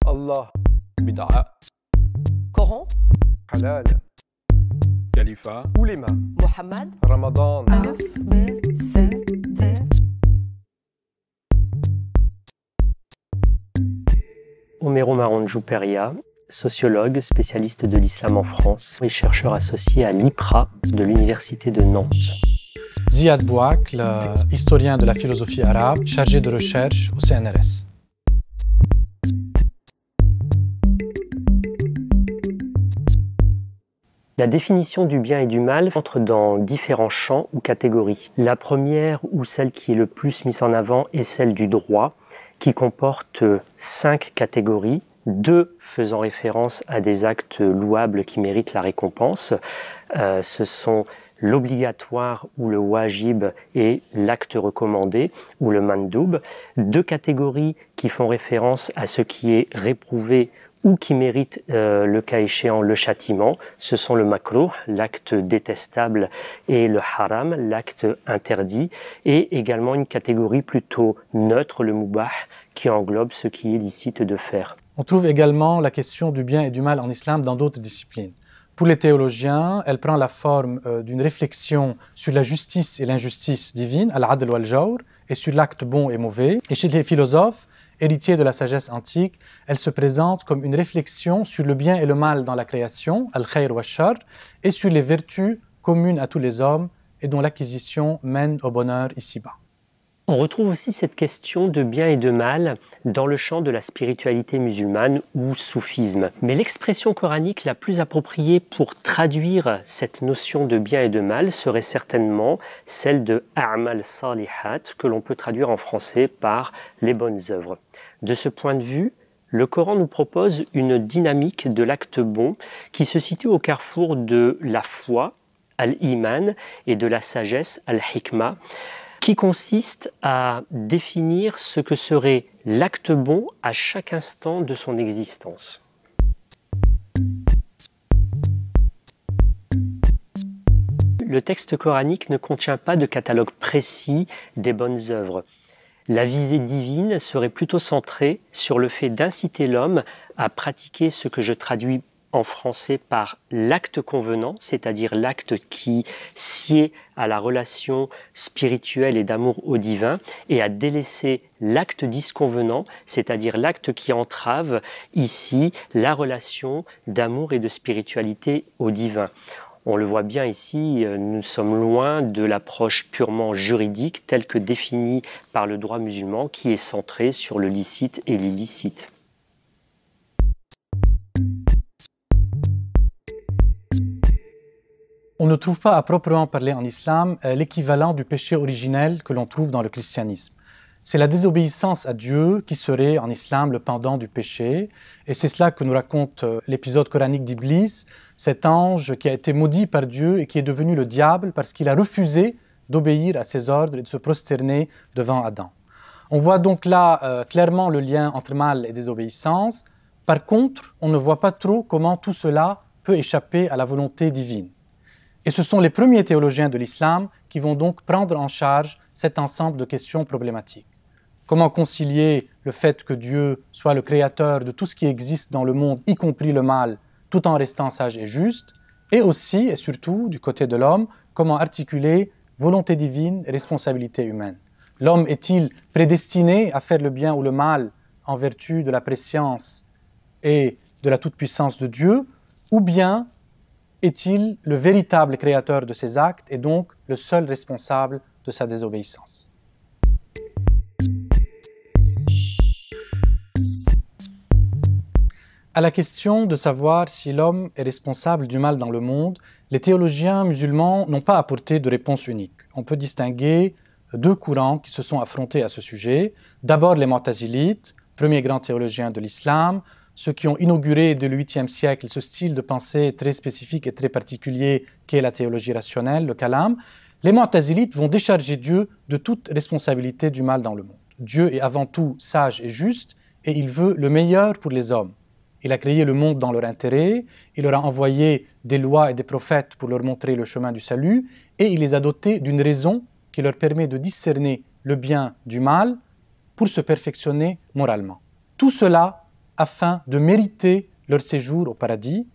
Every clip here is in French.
Allah, bid'a, Coran, halal, Khalifa, ulema, Mohammed, Ramadan. Alif, B, C, D. Homero Maranjou-Peria, sociologue, spécialiste de l'islam en France et chercheur associé à l'IPRA de l'Université de Nantes. Ziad Bouakl, historien de la philosophie arabe, chargé de recherche au CNRS. La définition du bien et du mal entre dans différents champs ou catégories. La première, ou celle qui est le plus mise en avant, est celle du droit, qui comporte 5 catégories, 2 faisant référence à des actes louables qui méritent la récompense. Ce sont l'obligatoire ou le wajib et l'acte recommandé ou le mandoub. 2 catégories qui font référence à ce qui est réprouvé ou qui mérite, le cas échéant, le châtiment. Ce sont le makruh, l'acte détestable, et le haram, l'acte interdit, et également une catégorie plutôt neutre, le mubah, qui englobe ce qui est licite de faire. On trouve également la question du bien et du mal en islam dans d'autres disciplines. Pour les théologiens, elle prend la forme d'une réflexion sur la justice et l'injustice divine, al-adl wal-jawr, et sur l'acte bon et mauvais. Et chez les philosophes, héritiers de la sagesse antique, elle se présente comme une réflexion sur le bien et le mal dans la création, al-khayr wa-shar, et sur les vertus communes à tous les hommes et dont l'acquisition mène au bonheur ici-bas. On retrouve aussi cette question de bien et de mal dans le champ de la spiritualité musulmane ou soufisme. Mais l'expression coranique la plus appropriée pour traduire cette notion de bien et de mal serait certainement celle de a'mal salihat, que l'on peut traduire en français par les bonnes œuvres. De ce point de vue, le Coran nous propose une dynamique de l'acte bon qui se situe au carrefour de la foi, al-iman, et de la sagesse, al-hikmah, qui consiste à définir ce que serait l'acte bon à chaque instant de son existence. Le texte coranique ne contient pas de catalogue précis des bonnes œuvres. La visée divine serait plutôt centrée sur le fait d'inciter l'homme à pratiquer ce que je traduis en français par l'acte convenant, c'est-à-dire l'acte qui sied à la relation spirituelle et d'amour au divin, et à délaisser l'acte disconvenant, c'est-à-dire l'acte qui entrave ici la relation d'amour et de spiritualité au divin. On le voit bien ici, nous sommes loin de l'approche purement juridique telle que définie par le droit musulman qui est centré sur le licite et l'illicite. On ne trouve pas à proprement parler en islam l'équivalent du péché originel que l'on trouve dans le christianisme. C'est la désobéissance à Dieu qui serait en islam le pendant du péché. Et c'est cela que nous raconte l'épisode coranique d'Iblis, cet ange qui a été maudit par Dieu et qui est devenu le diable parce qu'il a refusé d'obéir à ses ordres et de se prosterner devant Adam. On voit donc là clairement le lien entre mal et désobéissance. Par contre, on ne voit pas trop comment tout cela peut échapper à la volonté divine. Et ce sont les premiers théologiens de l'islam qui vont donc prendre en charge cet ensemble de questions problématiques. Comment concilier le fait que Dieu soit le créateur de tout ce qui existe dans le monde, y compris le mal, tout en restant sage et juste, et aussi et surtout, du côté de l'homme, comment articuler volonté divine et responsabilité humaine. L'homme est-il prédestiné à faire le bien ou le mal en vertu de la prescience et de la toute-puissance de Dieu, ou bien est-il le véritable créateur de ses actes et donc le seul responsable de sa désobéissance? À la question de savoir si l'homme est responsable du mal dans le monde, les théologiens musulmans n'ont pas apporté de réponse unique. On peut distinguer 2 courants qui se sont affrontés à ce sujet. D'abord les Mu'tazilites, premiers grands théologiens de l'islam, ceux qui ont inauguré dès le 8e siècle ce style de pensée très spécifique et très particulier qu'est la théologie rationnelle, le kalam. Les Mu'tazilites vont décharger Dieu de toute responsabilité du mal dans le monde. Dieu est avant tout sage et juste et il veut le meilleur pour les hommes. Il a créé le monde dans leur intérêt, il leur a envoyé des lois et des prophètes pour leur montrer le chemin du salut et il les a dotés d'une raison qui leur permet de discerner le bien du mal pour se perfectionner moralement. Tout cela afin de mériter leur séjour au paradis.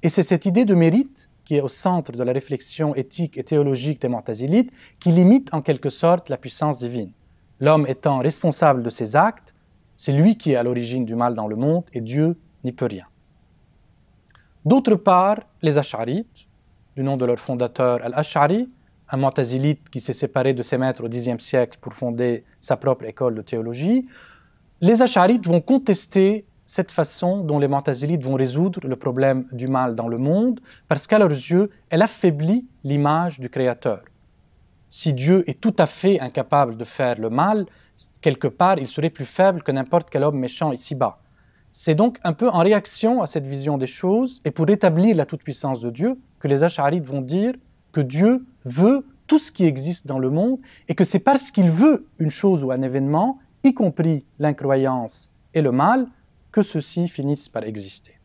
Et c'est cette idée de mérite qui est au centre de la réflexion éthique et théologique des Mu'tazilites qui limite en quelque sorte la puissance divine. L'homme étant responsable de ses actes, c'est lui qui est à l'origine du mal dans le monde et Dieu n'y peut rien. D'autre part, les Ash'arites, du nom de leur fondateur Al-Ash'ari, un Mu'tazilite qui s'est séparé de ses maîtres au Xe siècle pour fonder sa propre école de théologie, les Ash'arites vont contester cette façon dont les Mu'tazilites vont résoudre le problème du mal dans le monde, parce qu'à leurs yeux, elle affaiblit l'image du Créateur. Si Dieu est tout à fait incapable de faire le mal, quelque part, il serait plus faible que n'importe quel homme méchant ici-bas. C'est donc un peu en réaction à cette vision des choses, et pour rétablir la toute-puissance de Dieu, que les Ash'arites vont dire que Dieu veut tout ce qui existe dans le monde, et que c'est parce qu'il veut une chose ou un événement, y compris l'incroyance et le mal, que ceux-ci finissent par exister.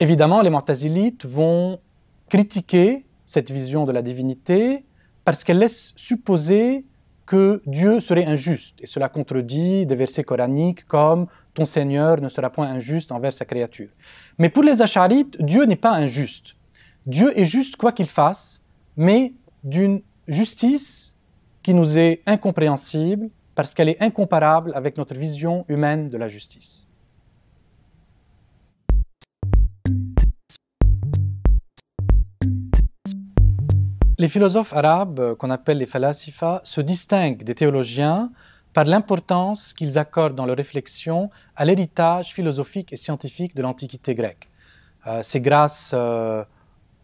Évidemment, les Mu'tazilites vont critiquer cette vision de la divinité parce qu'elle laisse supposer que Dieu serait injuste. Et cela contredit des versets coraniques comme « Ton Seigneur ne sera point injuste envers sa créature ». Mais pour les Ash'arites, Dieu n'est pas injuste. Dieu est juste quoi qu'il fasse, mais d'une justice qui nous est incompréhensible parce qu'elle est incomparable avec notre vision humaine de la justice. Les philosophes arabes, qu'on appelle les falasifa, se distinguent des théologiens par l'importance qu'ils accordent dans leur réflexion à l'héritage philosophique et scientifique de l'Antiquité grecque. C'est grâce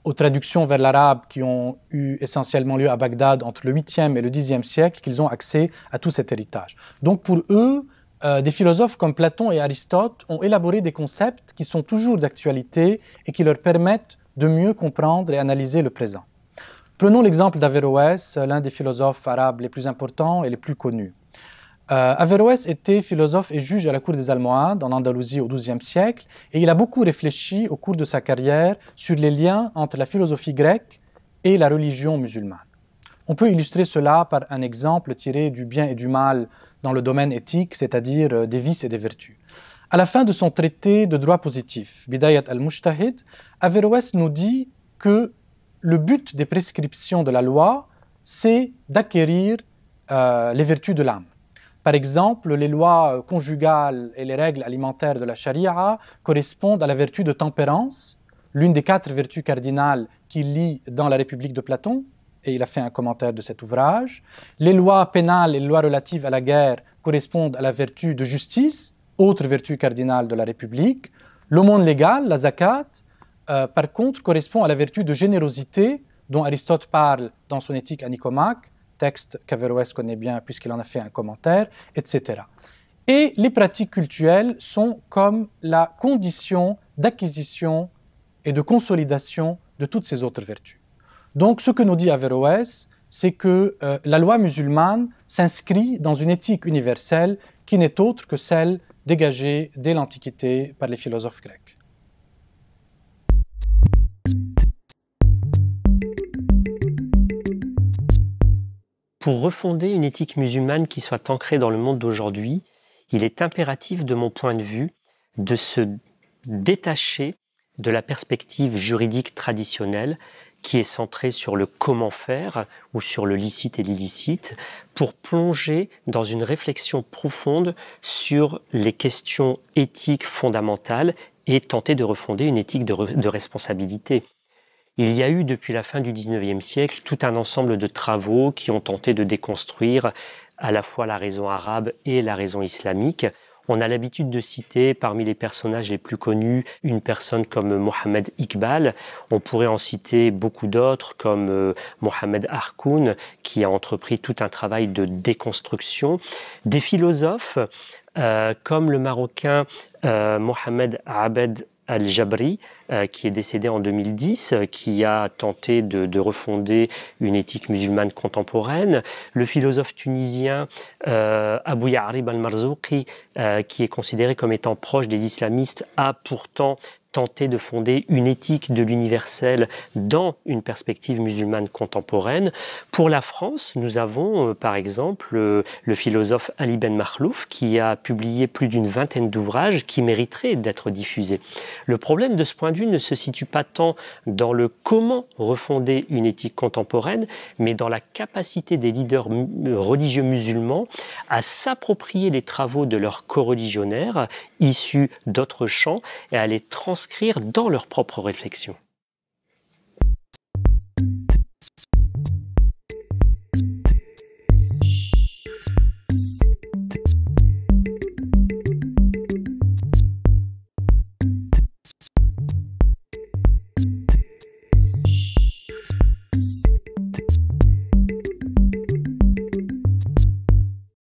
aux traductions vers l'arabe qui ont eu essentiellement lieu à Bagdad entre le 8e et le 10e siècle qu'ils ont accès à tout cet héritage. Donc pour eux, des philosophes comme Platon et Aristote ont élaboré des concepts qui sont toujours d'actualité et qui leur permettent de mieux comprendre et analyser le présent. Prenons l'exemple d'Averroès, l'un des philosophes arabes les plus importants et les plus connus. Averroès était philosophe et juge à la cour des Almohades en Andalousie au XIIe siècle et il a beaucoup réfléchi au cours de sa carrière sur les liens entre la philosophie grecque et la religion musulmane. On peut illustrer cela par un exemple tiré du bien et du mal dans le domaine éthique, c'est-à-dire des vices et des vertus. À la fin de son traité de droit positif, Bidayat al-Mujtahid, Averroès nous dit que le but des prescriptions de la loi, c'est d'acquérir les vertus de l'âme. Par exemple, les lois conjugales et les règles alimentaires de la charia correspondent à la vertu de tempérance, l'une des 4 vertus cardinales qu'il lit dans la République de Platon, et il a fait un commentaire de cet ouvrage. Les lois pénales et les lois relatives à la guerre correspondent à la vertu de justice, autre vertu cardinale de la République. L'aumône légale, la zakat, par contre, correspond à la vertu de générosité dont Aristote parle dans son Éthique à Nicomaque, texte qu'Averroès connaît bien puisqu'il en a fait un commentaire, etc. Et les pratiques cultuelles sont comme la condition d'acquisition et de consolidation de toutes ces autres vertus. Donc ce que nous dit Averroès, c'est que la loi musulmane s'inscrit dans une éthique universelle qui n'est autre que celle dégagée dès l'Antiquité par les philosophes grecs. Pour refonder une éthique musulmane qui soit ancrée dans le monde d'aujourd'hui, il est impératif, de mon point de vue, de se détacher de la perspective juridique traditionnelle qui est centrée sur le comment faire ou sur le licite et l'illicite, pour plonger dans une réflexion profonde sur les questions éthiques fondamentales et tenter de refonder une éthique de responsabilité. Il y a eu depuis la fin du XIXe siècle tout un ensemble de travaux qui ont tenté de déconstruire à la fois la raison arabe et la raison islamique. On a l'habitude de citer parmi les personnages les plus connus une personne comme Mohamed Iqbal. On pourrait en citer beaucoup d'autres comme Mohamed Harkoun qui a entrepris tout un travail de déconstruction. Des philosophes comme le Marocain Mohamed Abed Al-Jabri, qui est décédé en 2010, qui a tenté de refonder une éthique musulmane contemporaine. Le philosophe tunisien Abou Ya'rib al-Marzouqi, qui est considéré comme étant proche des islamistes, a pourtant tenter de fonder une éthique de l'universel dans une perspective musulmane contemporaine. Pour la France, nous avons par exemple le philosophe Ali Ben Makhlouf qui a publié plus d'une vingtaine d'ouvrages qui mériteraient d'être diffusés. Le problème de ce point de vue ne se situe pas tant dans le comment refonder une éthique contemporaine, mais dans la capacité des leaders religieux musulmans à s'approprier les travaux de leurs coreligionnaires issus d'autres champs et à les transcrire dans leur propre réflexion.